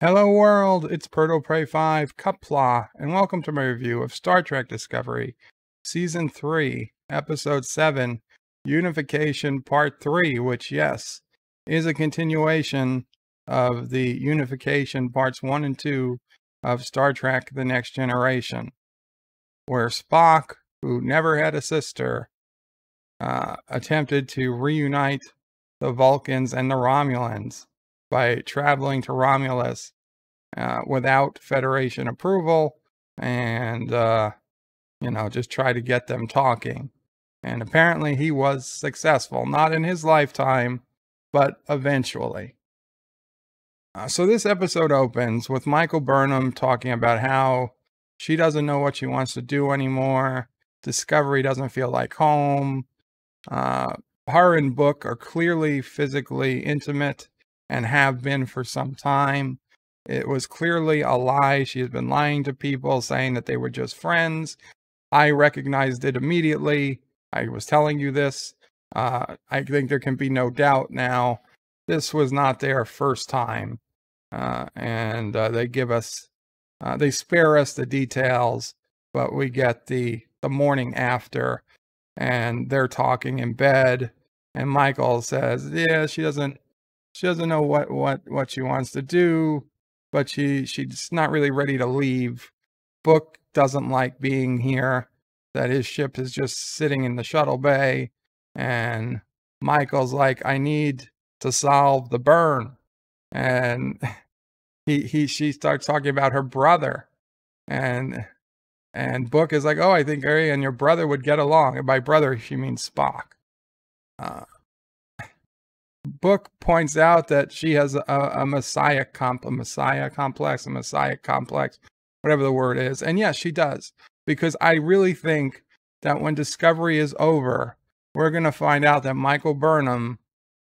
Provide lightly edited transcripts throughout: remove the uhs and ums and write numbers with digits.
Hello world, it's NephewOPrey 5, Qapla, and welcome to my review of Star Trek Discovery, Season 3, Episode 7, Unification Part 3, which, yes, is a continuation of the Unification Parts 1 and 2 of Star Trek The Next Generation, where Spock, who never had a sister, attempted to reunite the Vulcans and the Romulans by traveling to Romulus without Federation approval and, just try to get them talking. And apparently he was successful, not in his lifetime, but eventually. So this episode opens with Michael Burnham talking about how she doesn't know what she wants to do anymore. Discovery doesn't feel like home. Her and Book are clearly physically intimate and have been for some time. It was clearly a lie. She has been lying to people, saying that they were just friends. I recognized it immediately. I was telling you this. I think there can be no doubt now. This was not their first time. And they give us, they spare us the details, but we get the morning after. And they're talking in bed, and Michael says, yeah, she doesn't know what she wants to do, but she's not really ready to leave. Book doesn't like being here, that his ship is just sitting in the shuttle bay, and Michael's like, I need to solve the burn. And she starts talking about her brother, and Book is like, oh, I think Ari and your brother would get along. And by brother, she means Spock. Book points out that she has a messiah complex, whatever the word is. And yes, she does. Because I really think that when Discovery is over, we're going to find out that Michael Burnham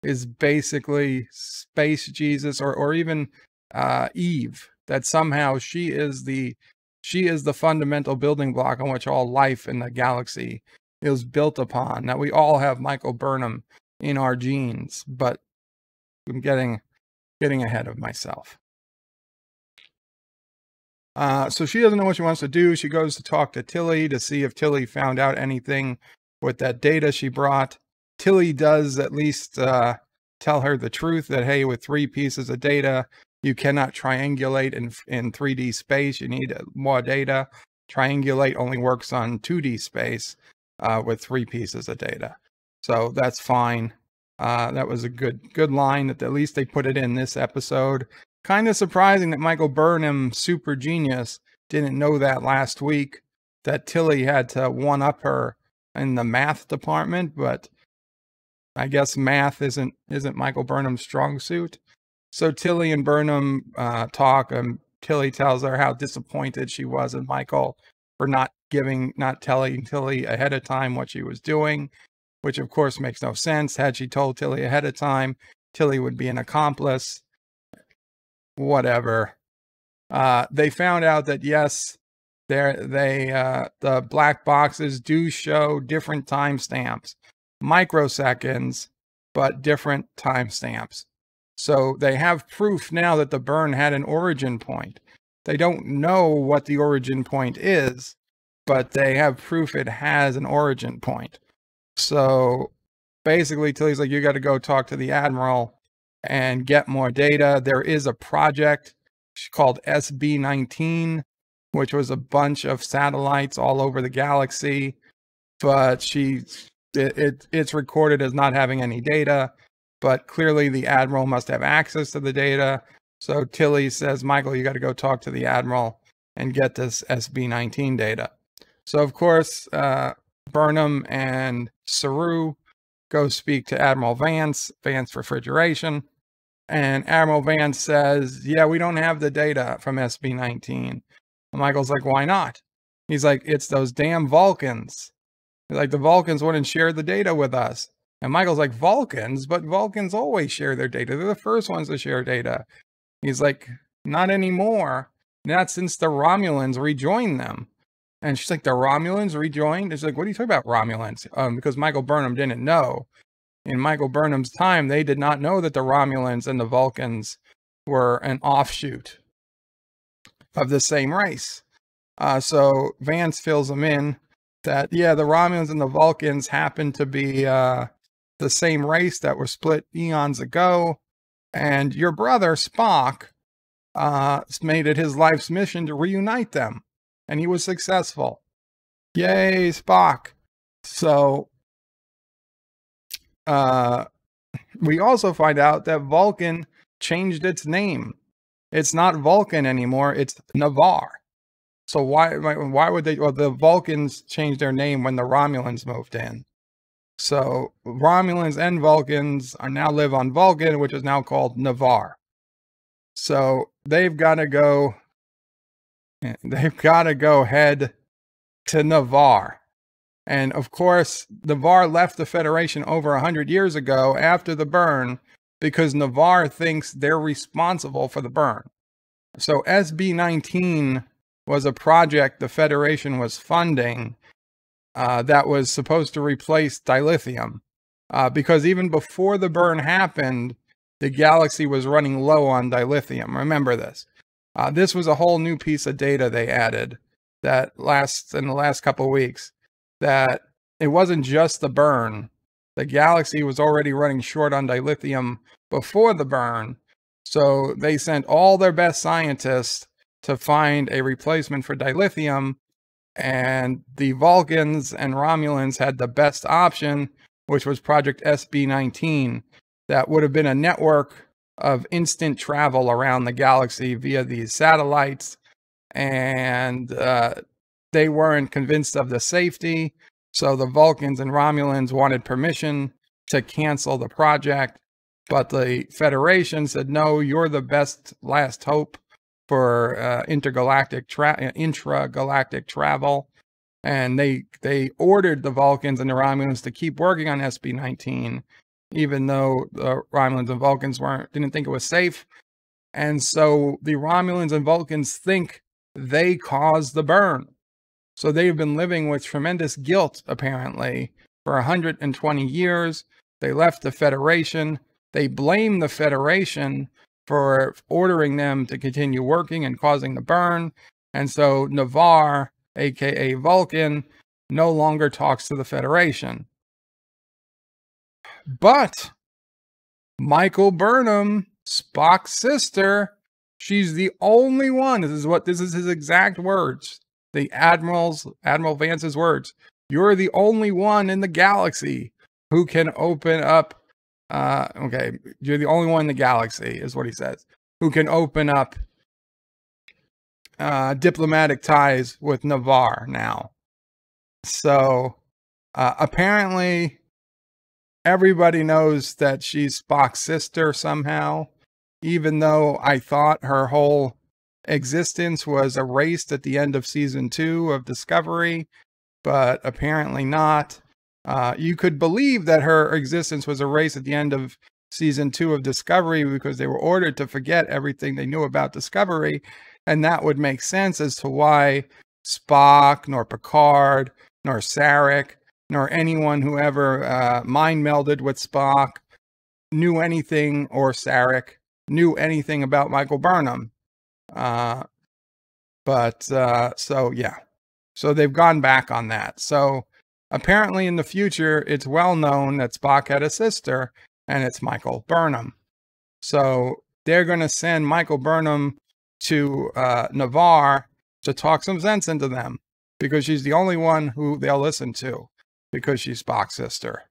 is basically Space Jesus or even Eve. That somehow she is the fundamental building block on which all life in the galaxy is built upon. That we all have Michael Burnham in our genes, but I'm getting ahead of myself. So she doesn't know what she wants to do. She goes to talk to Tilly to see if Tilly found out anything with that data she brought. Tilly does at least tell her the truth that, hey, with 3 pieces of data, you cannot triangulate in 3D space. You need more data. Triangulate only works on 2D space with 3 pieces of data. So that's fine. That was a good line that at least they put it in this episode. Kind of surprising that Michael Burnham, super genius, didn't know that last week, that Tilly had to one-up her in the math department, but I guess math isn't Michael Burnham's strong suit. So Tilly and Burnham talk, and Tilly tells her how disappointed she was in Michael for not telling Tilly ahead of time what she was doing, which of course makes no sense. Had she told Tilly ahead of time, Tilly would be an accomplice. Whatever. They found out that yes, the black boxes do show different timestamps, microseconds, but different timestamps. So they have proof now that the burn had an origin point. They don't know what the origin point is, but they have proof it has an origin point. So basically, Tilly's like, you got to go talk to the Admiral and get more data. There is a project called SB19, which was a bunch of satellites all over the galaxy, but it's recorded as not having any data. But clearly the Admiral must have access to the data. So Tilly says, Michael, you got to go talk to the Admiral and get this SB19 data. So of course, Burnham and Saru go speak to Admiral Vance Refrigeration. And Admiral Vance says, yeah, we don't have the data from SB19. And Michael's like, why not? He's like, it's those damn Vulcans. He's like, the Vulcans wouldn't share the data with us. And Michael's like, Vulcans? But Vulcans always share their data. They're the first ones to share data. He's like, not anymore. Not since the Romulans rejoined them. And she's like, the Romulans rejoined? She's like, what are you talking about, Romulans? Because Michael Burnham didn't know. In Michael Burnham's time, they did not know that the Romulans and the Vulcans were an offshoot of the same race. So Vance fills him in that, yeah, the Romulans and the Vulcans happen to be the same race that were split eons ago. And your brother, Spock, made it his life's mission to reunite them. And he was successful. Yay, Spock. So we also find out that Vulcan changed its name. It's not Vulcan anymore, it's Navarre. So why would they? Well, the Vulcans changed their name when the Romulans moved in. So Romulans and Vulcans are now live on Vulcan, which is now called Navarre. So they've got to go head to Navarre. And of course, Navarre left the Federation over 100 years ago after the burn because Navarre thinks they're responsible for the burn. So SB-19 was a project the Federation was funding that was supposed to replace dilithium. Because even before the burn happened, the galaxy was running low on dilithium. Remember this. This was a whole new piece of data they added that in the last couple of weeks, that it wasn't just the burn. The galaxy was already running short on dilithium before the burn. So they sent all their best scientists to find a replacement for dilithium. And the Vulcans and Romulans had the best option, which was Project SB-19. That would have been a network of instant travel around the galaxy via these satellites. And they weren't convinced of the safety. So the Vulcans and Romulans wanted permission to cancel the project. But the Federation said, no, you're the best last hope for intragalactic travel. And they ordered the Vulcans and the Romulans to keep working on SB-19, even though the Romulans and Vulcans didn't think it was safe. And so the Romulans and Vulcans think they caused the burn. So they've been living with tremendous guilt, apparently, for 120 years. They left the Federation. They blame the Federation for ordering them to continue working and causing the burn. And so Navarre, aka Vulcan, no longer talks to the Federation. But Michael Burnham, Spock's sister, she's the only one. This is his exact words. The Admiral Vance's words. You're the only one in the galaxy who can open up. Okay, you're the only one in the galaxy, is what he says, who can open up diplomatic ties with Navarre now. So apparently everybody knows that she's Spock's sister somehow, even though I thought her whole existence was erased at the end of season 2 of Discovery, but apparently not. You could believe that her existence was erased at the end of season 2 of Discovery because they were ordered to forget everything they knew about Discovery, and that would make sense as to why Spock, nor Picard, nor Sarek, nor anyone who ever mind melded with Spock knew anything, or Sarek knew anything about Michael Burnham. So yeah, so they've gone back on that. So apparently in the future, it's well known that Spock had a sister, and it's Michael Burnham. So they're going to send Michael Burnham to Navarre to talk some sense into them, because she's the only one who they'll listen to, because she's Spock's sister.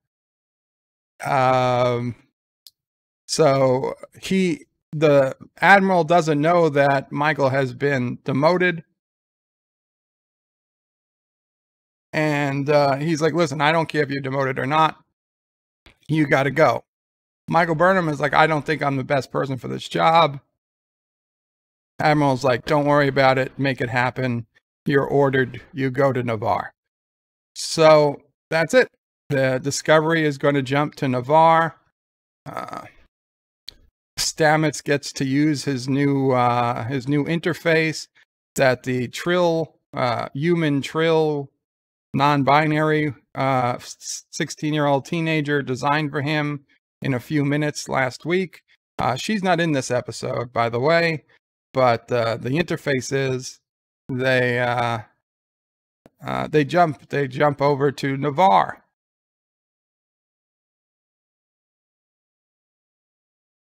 So the Admiral doesn't know that Michael has been demoted. And he's like, listen, I don't care if you're demoted or not. You got to go. Michael Burnham is like, I don't think I'm the best person for this job. Admiral's like, don't worry about it. Make it happen. You're ordered. You go to Navarre. So that's it. The Discovery is going to jump to Navarre. Stamets gets to use his new interface that the human Trill non-binary 16-year-old teenager designed for him in a few minutes last week. She's not in this episode, by the way. but the interface is they jump over to Navarre.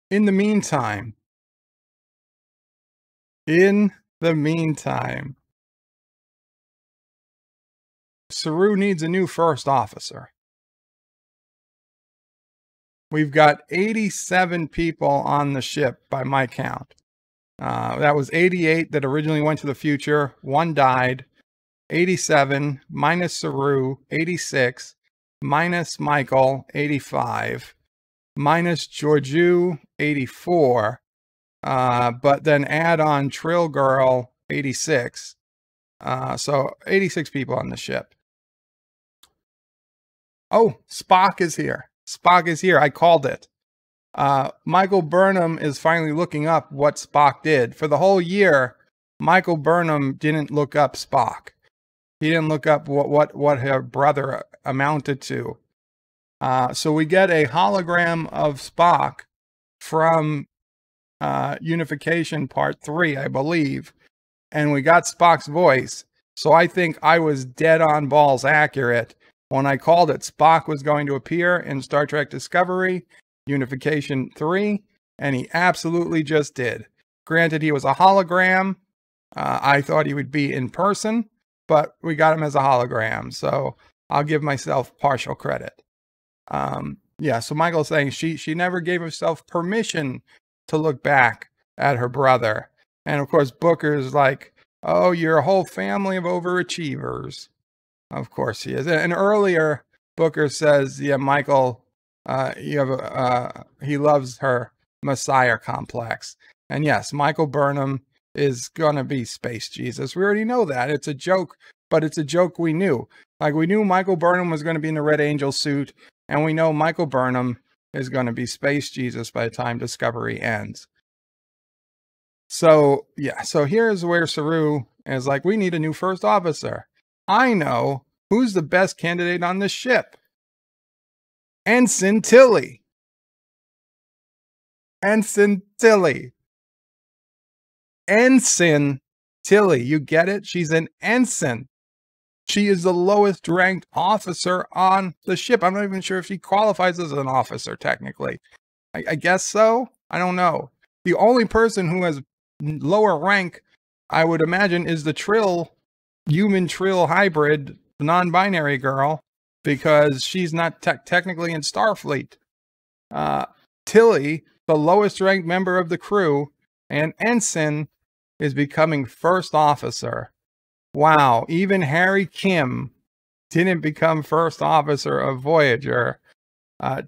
In the meantime, Saru needs a new first officer. We've got 87 people on the ship by my count. That was 88 that originally went to the future. 1 died. 87 minus Saru, 86 minus Michael, 85 minus Georgiou, 84. But then add on Trill Girl, 86. So 86 people on the ship. Oh, Spock is here. Spock is here. I called it. Michael Burnham is finally looking up what Spock did. For the whole year, Michael Burnham didn't look up Spock. He didn't look up what her brother amounted to. So we get a hologram of Spock from Unification Part 3, I believe. And we got Spock's voice. So I think I was dead on balls accurate when I called it. Spock was going to appear in Star Trek Discovery, Unification III, and he absolutely just did. Granted, he was a hologram. I thought he would be in person, but we got him as a hologram, so I'll give myself partial credit. Yeah, so Michael's saying she never gave herself permission to look back at her brother. And of course, Booker's like, oh, you're a whole family of overachievers. Of course he is. And earlier, Booker says, yeah, Michael, he loves her Messiah complex. And yes, Michael Burnham is going to be Space Jesus. We already know that. It's a joke, but it's a joke we knew. Like, we knew Michael Burnham was going to be in the Red Angel suit, and we know Michael Burnham is going to be Space Jesus by the time Discovery ends. So, yeah, so here's where Saru is like, we need a new first officer. I know who's the best candidate on this ship. Ensign Tilly. Ensign Tilly. Ensign Tilly. You get it? She's an ensign. She is the lowest ranked officer on the ship. I'm not even sure if she qualifies as an officer, technically. I guess so. I don't know. The only person who has lower rank, I would imagine, is the Trill, human Trill hybrid, non-binary girl, because she's not technically in Starfleet. Tilly, the lowest ranked member of the crew, and ensign is becoming first officer. Wow, even Harry Kim didn't become first officer of Voyager.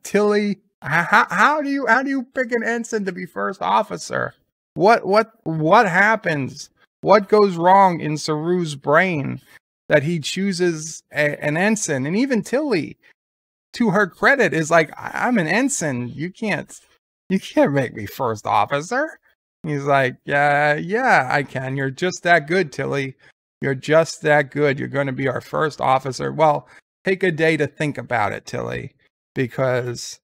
Tilly, how do you pick an ensign to be first officer? What happens? What goes wrong in Saru's brain that he chooses an ensign? And even Tilly, to her credit, is like, I'm an ensign. You can't make me first officer. He's like, yeah, I can. You're just that good, Tilly. You're just that good. You're going to be our first officer. Well, take a day to think about it, Tilly, because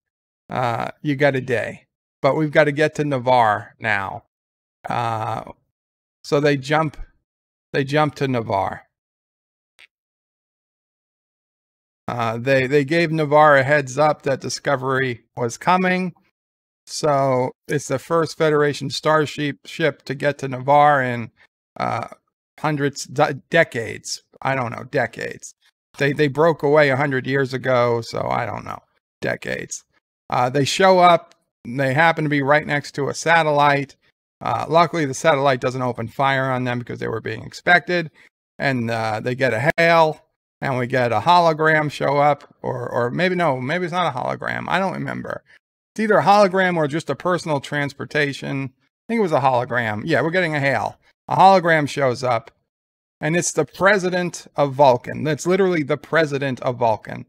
you got a day. But we've got to get to Navarre now. So they jump to Navarre. They gave Navarre a heads up that Discovery was coming. So it's the first Federation starship ship to get to Navarre in decades. I don't know, decades. They broke away 100 years ago, so I don't know, decades. They show up. They happen to be right next to a satellite. Luckily, the satellite doesn't open fire on them because they were being expected. And they get a hail, and we get a hologram show up, or maybe it's not a hologram. I don't remember. It's either a hologram or just a personal transportation. I think it was a hologram. Yeah, we're getting a hail. A hologram shows up, and it's the President of Vulcan. That's literally the President of Vulcan.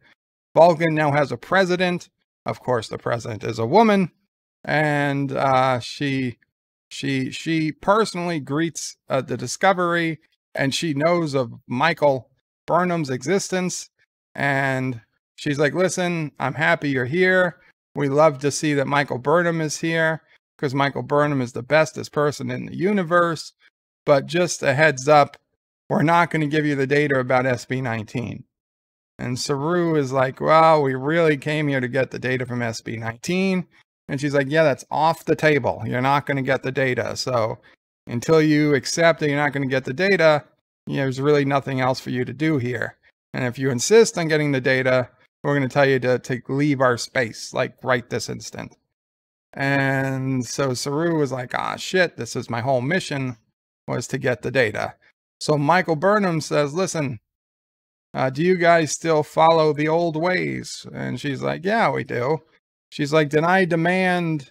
Vulcan now has a president. Of course, the president is a woman, and she personally greets the Discovery, and she knows of Michael Burnham's existence, and she's like, listen, I'm happy you're here. We love to see that Michael Burnham is here. because Michael Burnham is the bestest person in the universe. But just a heads up, we're not going to give you the data about SB19. And Saru is like, well, we really came here to get the data from SB19. And she's like, yeah, that's off the table. You're not going to get the data. So until you accept that you're not going to get the data, there's really nothing else for you to do here. And if you insist on getting the data, we're going to tell you to leave our space, like right this instant. And so Saru was like, ah, shit, this is my whole mission, was to get the data. So Michael Burnham says, listen, do you guys still follow the old ways? And she's like, yeah, we do. She's like, then I demand,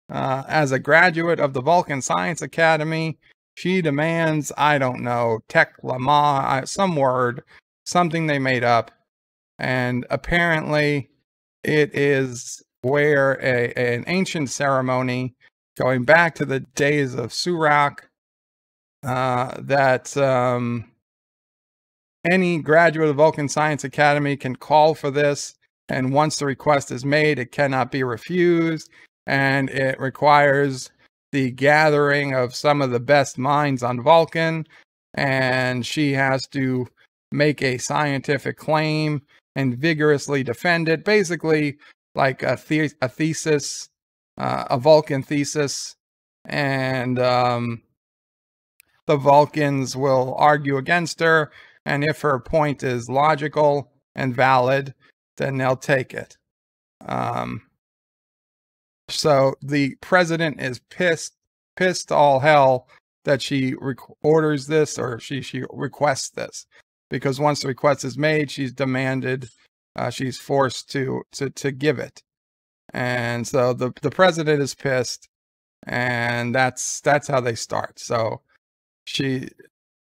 as a graduate of the Vulcan Science Academy, she demands, I don't know, Qapla, some word, something they made up. And apparently it is where an ancient ceremony going back to the days of Surak, that any graduate of the Vulcan Science Academy can call for this. And once the request is made, it cannot be refused. And it requires the gathering of some of the best minds on Vulcan. And she has to make a scientific claim and vigorously defend it. Basically, like a thesis, a Vulcan thesis. And the Vulcans will argue against her. And if her point is logical and valid, then they'll take it. So the president is pissed all hell that she orders this, or she requests this, because once the request is made, she's demanded, she's forced to give it. And so the president is pissed, and that's how they start. So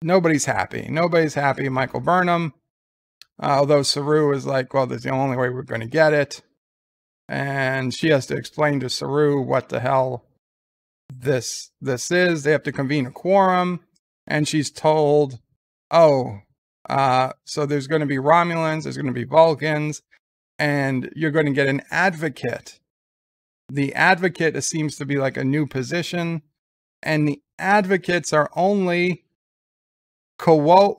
nobody's happy. Nobody's happy. Michael Burnham, although Saru is like, well, that's the only way we're going to get it. And she has to explain to Saru what the hell this is. They have to convene a quorum. And she's told, oh, so there's going to be Romulans, there's going to be Vulcans, and you're going to get an advocate. The advocate seems to be like a new position. And the advocates are only Qapla,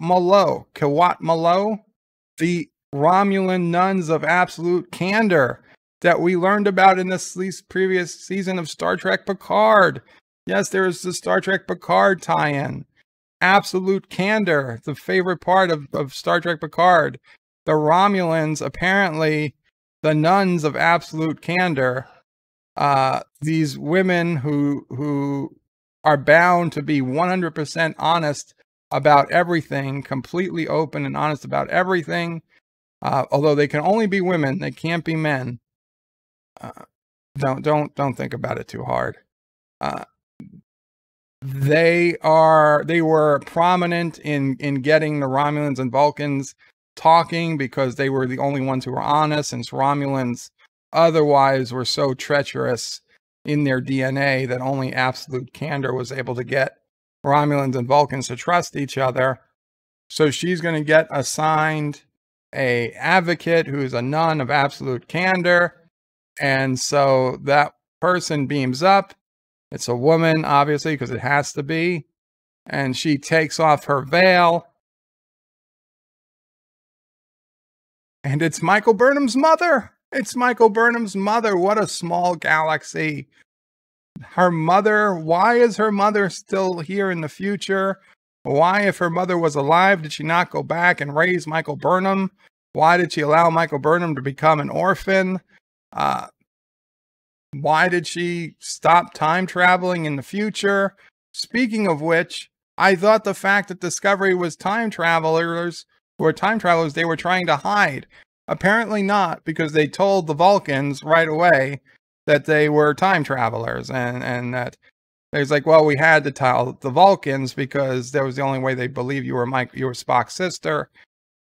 the Romulan nuns of absolute candor that we learned about in this previous season of Star Trek Picard. Yes, there is the Star Trek Picard tie-in. Absolute candor, the favorite part of Star Trek Picard. The Romulans, apparently, the nuns of absolute candor, these women who are bound to be 100% honest about everything, completely open and honest about everything. Although they can only be women, they can't be men. Don't think about it too hard. They were prominent in getting the Romulans and Vulcans talking, because they were the only ones who were honest, since Romulans otherwise were so treacherous in their DNA that only absolute candor was able to get Romulans and Vulcans to trust each other. So she's going to get assigned an advocate who is a nun of absolute candor. And so that person beams up. It's a woman, obviously, because it has to be. And she takes off her veil. And it's Michael Burnham's mother. It's Michael Burnham's mother. What a small galaxy. Her mother, why is her mother still here in the future? Why, if her mother was alive, did she not go back and raise Michael Burnham? Why did she allow Michael Burnham to become an orphan? Why did she stop time traveling in the future? Speaking of which, I thought the fact that Discovery was time travelers, they were trying to hide. Apparently not, because they told the Vulcans right away that they were time travelers, and that there's like, well, we had to tell the Vulcans because that was the only way they believe you were Spock's sister.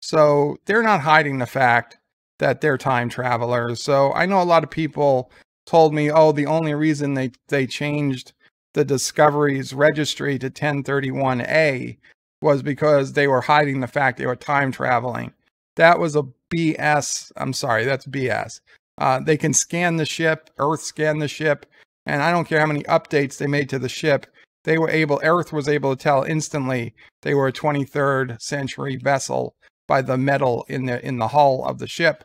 So they're not hiding the fact that they're time travelers. So I know a lot of people told me, oh, the only reason they changed the Discovery's registry to 1031A was because they were hiding the fact they were time traveling. That was a BS. I'm sorry, that's BS. They can scan the ship, Earth scan the ship, And I don't care how many updates they made to the ship. Earth was able to tell instantly they were a 23rd century vessel by the metal in the hull of the ship.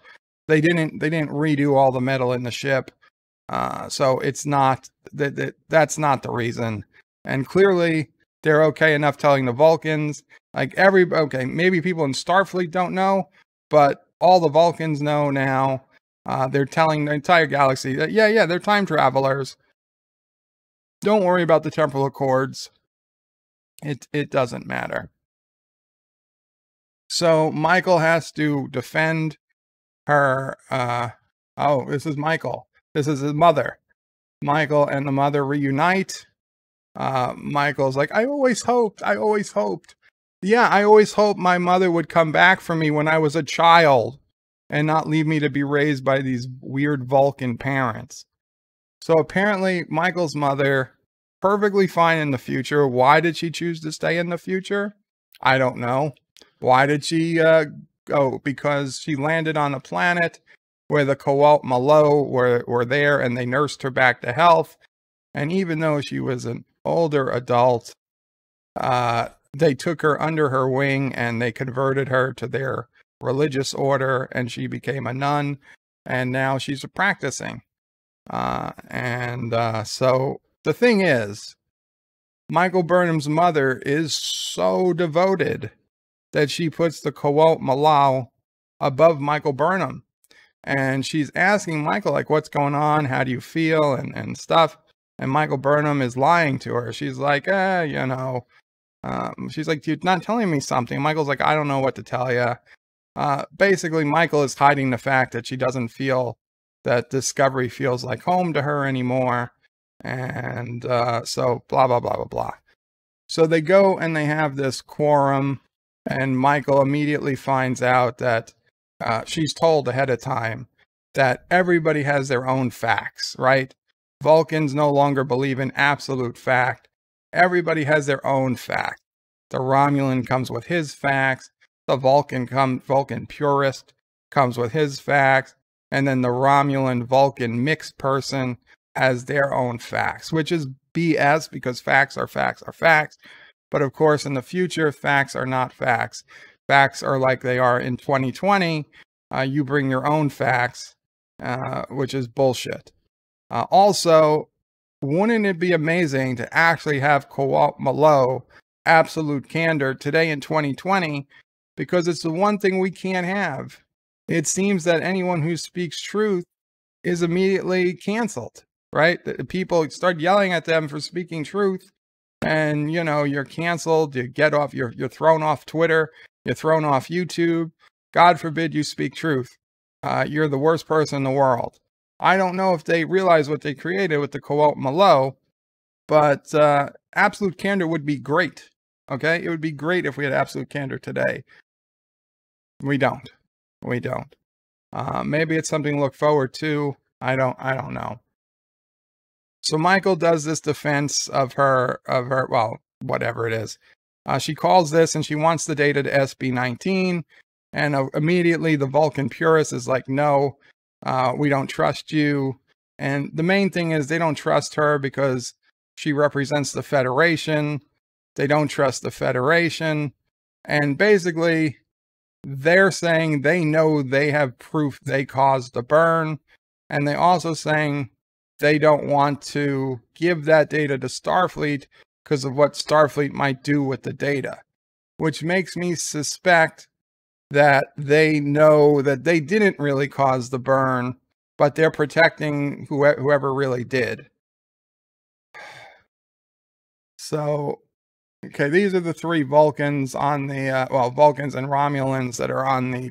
They didn't redo all the metal in the ship. So it's not that's not the reason. And clearly they're okay enough telling the Vulcans, like maybe people in Starfleet don't know, but all the Vulcans know now. They're telling the entire galaxy that, yeah, they're time travelers. Don't worry about the temporal accords. It doesn't matter. So Michael has to defend her. Oh, this is Michael. This is his mother. Michael and the mother reunite. Michael's like, I always hoped. Yeah, I always hoped my mother would come back for me when I was a child and not leave me to be raised by these weird Vulcan parents. So apparently Michael's mother, perfectly fine in the future. Why did she choose to stay in the future? I don't know. Why did she go? Because she landed on a planet where the Qapla were there, and they nursed her back to health. And even though she was an older adult, they took her under her wing and they converted her to their religious order, and she became a nun, and now she's practicing. So the thing is, Michael Burnham's mother is so devoted that she puts the Qapla above Michael Burnham. And she's asking Michael, like, what's going on? How do you feel? And stuff. And Michael Burnham is lying to her. She's like, she's like, you're not telling me something. Michael's like, I don't know what to tell you. Basically, Michael is hiding the fact that she doesn't feel that Discovery feels like home to her anymore. And so blah, blah, blah, blah, blah. So they go and they have this quorum, and Michael immediately finds out that she's told ahead of time that everybody has their own facts, right? Vulcans no longer believe in absolute fact. Everybody has their own fact. The Romulan comes with his facts. The Vulcan purist comes with his facts. And then the Romulan Vulcan mixed person has their own facts, which is BS, because facts are facts are facts. But of course, in the future, facts are not facts. Facts are like they are in 2020. You bring your own facts, which is bullshit. Also, wouldn't it be amazing to actually have Qapla absolute candor today in 2020? Because it's the one thing we can't have. It seems that anyone who speaks truth is immediately canceled, right? The people start yelling at them for speaking truth, and you're canceled. You get off. You're thrown off Twitter. You're thrown off YouTube. God forbid you speak truth. You're the worst person in the world. I don't know if they realize what they created with the Qapla, but absolute candor would be great. Okay, it would be great if we had absolute candor today. We don't. Maybe it's something to look forward to. I don't know. So Michael does this defense of her, well, whatever it is. She calls this, and she wants the data to SB19. And immediately the Vulcan purist is like, no, we don't trust you. And the main thing is they don't trust her because she represents the Federation. They don't trust the Federation. And basically, they're saying they know they have proof they caused the burn. And they're also saying they don't want to give that data to Starfleet because of what Starfleet might do with the data, which makes me suspect that they know that they didn't really cause the burn, but they're protecting whoever really did. So, okay, these are the three Vulcans on the, Vulcans and Romulans that are on the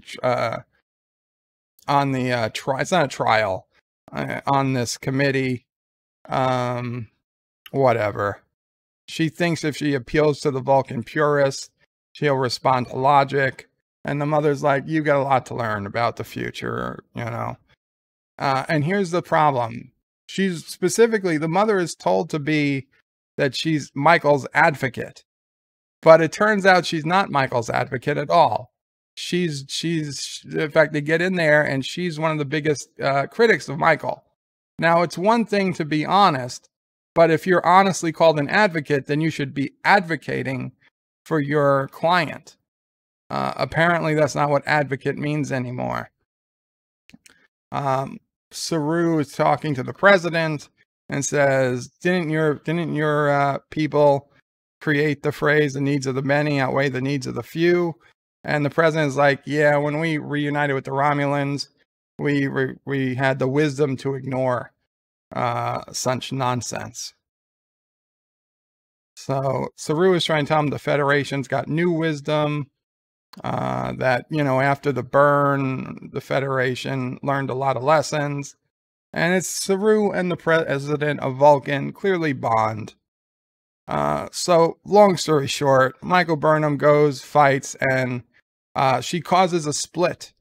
trial. It's not a trial, on this committee. Whatever. She thinks if she appeals to the Vulcan purists, she'll respond to logic. And the mother's like, you got a lot to learn about the future, And here's the problem. The mother is told to be that she's Michael's advocate. But it turns out she's not Michael's advocate at all. She's in fact, they get in there and she's one of the biggest critics of Michael. Now, it's one thing to be honest, but if you're honestly called an advocate, then you should be advocating for your client. Apparently, that's not what advocate means anymore. Saru is talking to the president and says, didn't your people create the phrase, the needs of the many outweigh the needs of the few? And the president is like, yeah, when we reunited with the Romulans, we had the wisdom to ignore such nonsense. So Saru is trying to tell him the Federation's got new wisdom, that, you know, after the burn, the Federation learned a lot of lessons. And it's Saru and the President of Vulcan clearly bond. So long story short, Michael Burnham goes, fights, and she causes a split.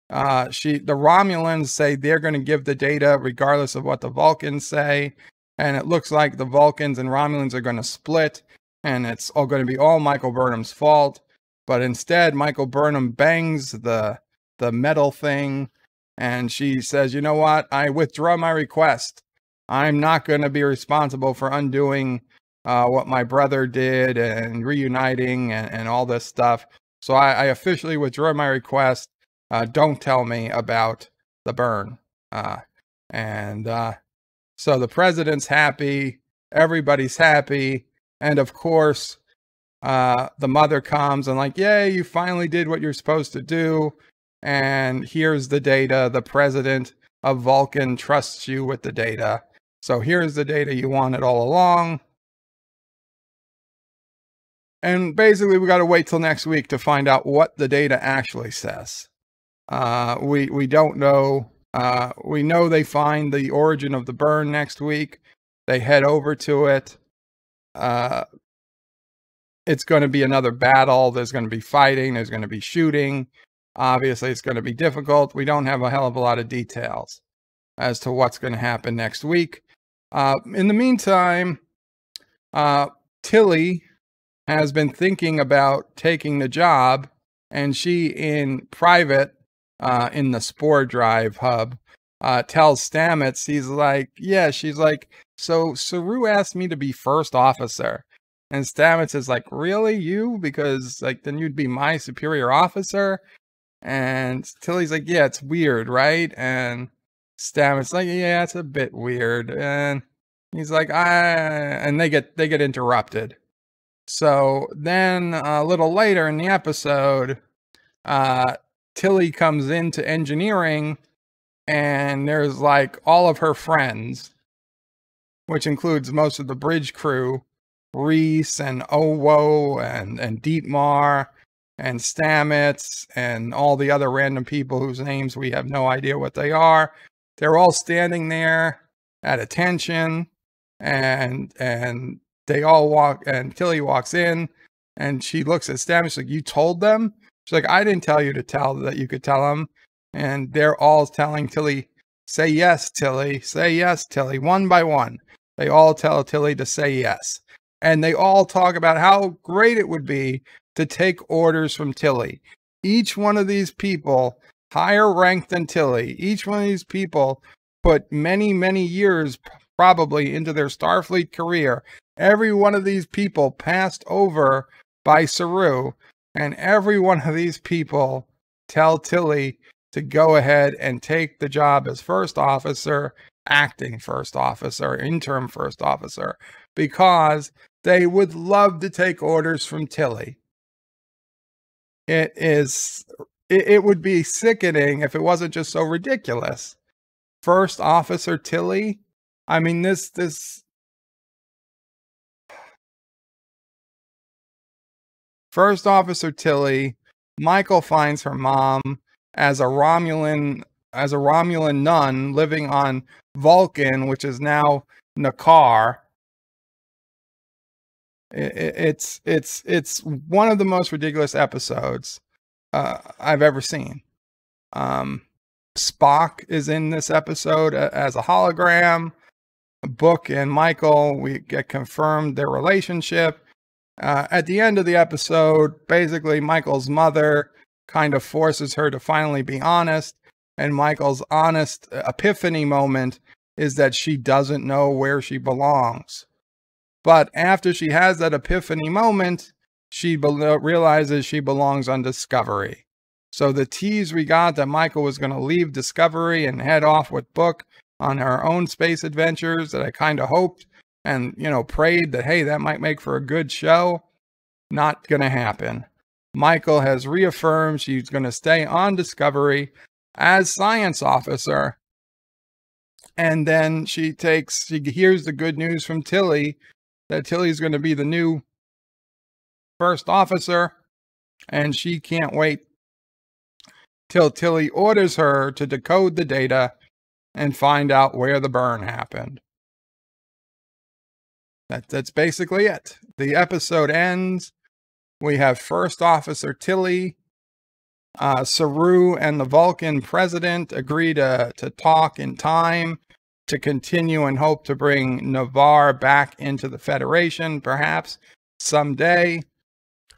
The Romulans say they're going to give the data regardless of what the Vulcans say. And it looks like the Vulcans and Romulans are going to split, and it's all going to be all Michael Burnham's fault. But instead, Michael Burnham bangs the metal thing, and she says, you know what? I withdraw my request. I'm not going to be responsible for undoing what my brother did and reuniting and all this stuff. So I officially withdraw my request. Don't tell me about the burn. So the president's happy. Everybody's happy. And of course, the mother comes and like, yay, you finally did what you're supposed to do. And here's the data. The president of Vulcan trusts you with the data. So here's the data you wanted all along. And basically, we got to wait till next week to find out what the data actually says. We don't know. We know they find the origin of the burn next week. They head over to it. It's going to be another battle. There's going to be fighting. There's going to be shooting. Obviously, it's going to be difficult. We don't have a hell of a lot of details as to what's going to happen next week. In the meantime, Tilly has been thinking about taking the job, and she, in private, in the Spore Drive hub, tells Stamets, she's like, so Saru asked me to be first officer. And Stamets is like, really, you? Because like then you'd be my superior officer? And Tilly's like, yeah, it's weird, right? And Stamets like, yeah, it's a bit weird. And he's like, and they get interrupted. So then a little later in the episode, Tilly comes into engineering, and there's like all of her friends, which includes most of the bridge crew, Reese and Owo and Dietmar and Stamets and all the other random people whose names we have no idea what they are. They're all standing there at attention, and they all walk, and Tilly walks in, and she looks at Stamets like, you told them? She's like, I didn't tell you to tell that you could tell them. And they're all telling Tilly, say yes, Tilly, say yes, Tilly, one by one. They all tell Tilly to say yes. And they all talk about how great it would be to take orders from Tilly. Each one of these people, higher ranked than Tilly, each one of these people put many, many years probably into their Starfleet career. Every one of these people passed over by Saru, and every one of these people tell Tilly to go ahead and take the job as first officer, acting first officer, interim first officer, because they would love to take orders from Tilly. It would be sickening if it wasn't just so ridiculous. First officer Tilly? I mean, this First Officer Tilly, Michael finds her mom as a Romulan nun living on Vulcan, which is now Nakar. It's one of the most ridiculous episodes I've ever seen. Spock is in this episode as a hologram. Book and Michael, we get confirmed their relationship. At the end of the episode, basically Michael's mother kind of forces her to finally be honest, and Michael's honest epiphany moment is that she doesn't know where she belongs. But after she has that epiphany moment, she realizes she belongs on Discovery. So the tease we got that Michael was going to leave Discovery and head off with Book on her own space adventures, that I kind of hoped and, prayed that, hey, that might make for a good show. Not going to happen. Michael has reaffirmed she's going to stay on Discovery as science officer. And then she hears the good news from Tilly that Tilly's going to be the new first officer. And she can't wait till Tilly orders her to decode the data and find out where the burn happened. That's basically it. The episode ends. We have First Officer Tilly. Saru and the Vulcan president agree to talk in time to continue and hope to bring Navarre back into the Federation, perhaps someday.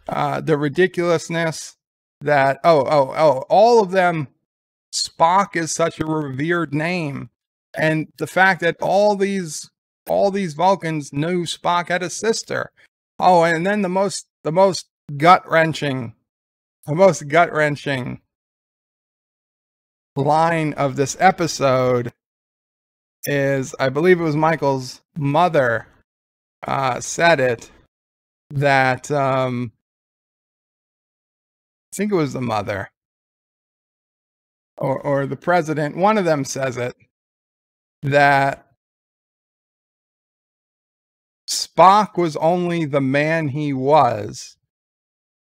The ridiculousness that, all of them, Spock is such a revered name. And the fact that all these Vulcans knew Spock had a sister. Oh, and then the most gut-wrenching line of this episode is, I believe it was Michael's mother said it, that I think it was the mother or the president, one of them says it, that Spock was only the man he was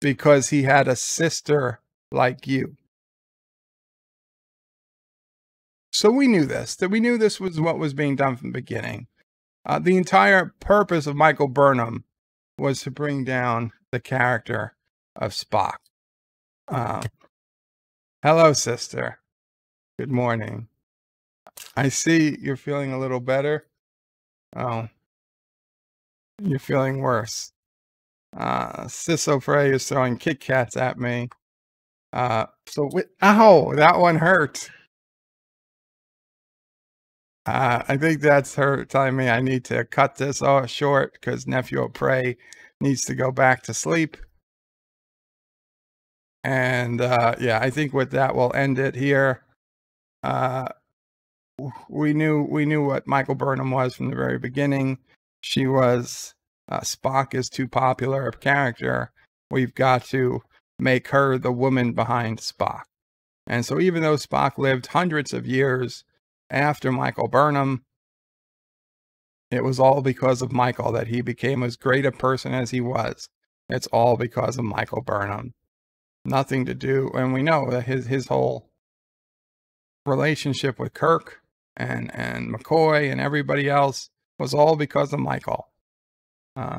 because he had a sister like you. So we knew this was what was being done from the beginning. The entire purpose of Michael Burnham was to bring down the character of Spock. Hello, sister. Good morning. I see you're feeling a little better. Oh, you're feeling worse. NephewOPrey is throwing Kit Kats at me. Ow, that one hurt. I think that's her telling me I need to cut this off short because NephewOPrey needs to go back to sleep. And yeah, I think with that we'll end it here. We knew what Michael Burnham was from the very beginning. She was Spock is too popular a character. We've got to make her the woman behind Spock. And so even though Spock lived hundreds of years after Michael Burnham, it was all because of Michael that he became as great a person as he was. It's all because of Michael Burnham. Nothing to do, and we know that his whole relationship with Kirk and McCoy and everybody else was all because of Michael.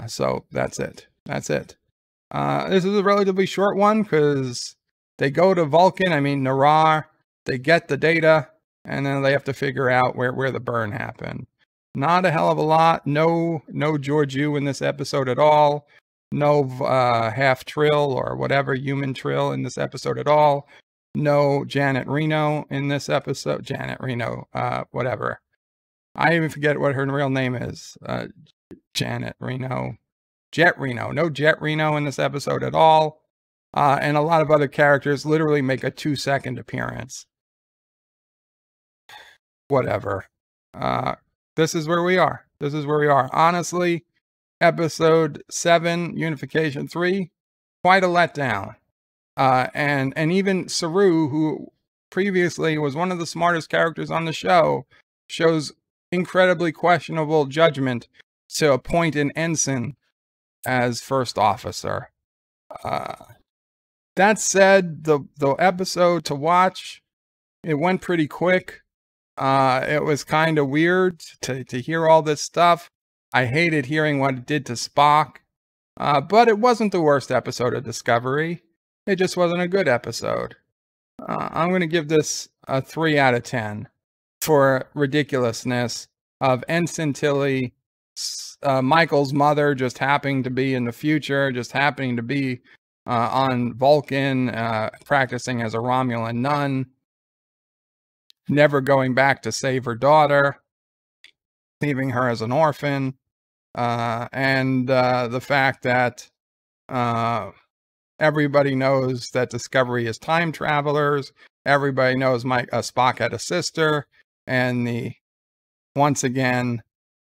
So that's it. This is a relatively short one because they go to Vulcan, Navarre, they get the data, and then they have to figure out where the burn happened. Not a hell of a lot. No Georgiou in this episode at all. No half Trill or whatever human Trill in this episode at all. No Janet Reno in this episode. Janet Reno, whatever. I even forget what her real name is. Janet Reno. Jet Reno. No Jet Reno in this episode at all. And a lot of other characters literally make a 2-second appearance. Whatever. This is where we are. Honestly, episode 7, Unification III, quite a letdown. And even Saru, who previously was one of the smartest characters on the show, shows incredibly questionable judgment to appoint an ensign as first officer. That said, the episode to watch, it went pretty quick. It was kind of weird to hear all this stuff. I hated hearing what it did to Spock. But it wasn't the worst episode of Discovery. It just wasn't a good episode. I'm going to give this a 3 out of 10 for ridiculousness of Ensign Tilly, Michael's mother just happening to be in the future, just happening to be on Vulcan, practicing as a Romulan nun, never going back to save her daughter, leaving her as an orphan, and the fact that everybody knows that Discovery is time travelers. Everybody knows Spock had a sister, and once again,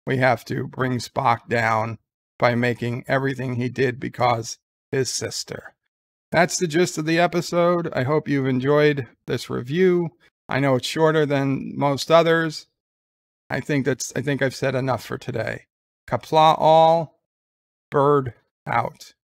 we have to bring Spock down by making everything he did because his sister. That's the gist of the episode. I hope you've enjoyed this review. I know it's shorter than most others. I think I've said enough for today. Qapla all, bird out.